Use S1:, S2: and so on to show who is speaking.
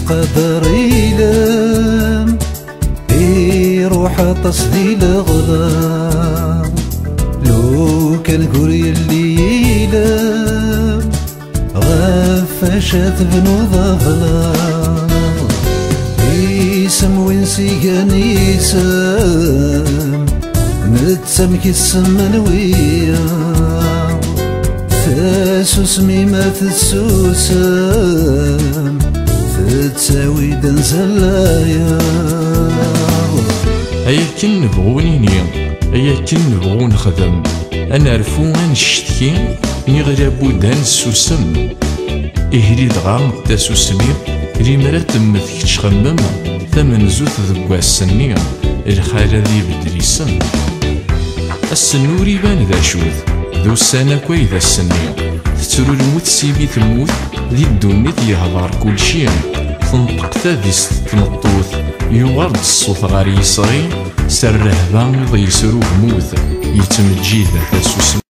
S1: قدر إلام يروح تصدي الغلا لو كان كوري اللي يلام غفاشات بنوض ظلام يسم وينسي كان يسام نتسم كيسم وياه تاسوس ميمة تسوسام تتساوي دنزلايا
S2: أيا كن نبغونيني أيا كن نبغو نخدم أنا رفو نشتكي نغرى بودان السوسم إهلي دغا تاسوسمي ريمرا تمثك تشخمم ثمن زوت ذبوا السنية الخالة ذي بدريسن السنور يبان ذا شوذ ذو السنة كوي ذا السنية تترو الموت سيبي تموت ذي الدنيت يهضر كل شي تنطق تاديس تنطوث يوغرد الصوت غار يصغي سر رهبان ضي سرو بموت يتمجي ذا تاسوس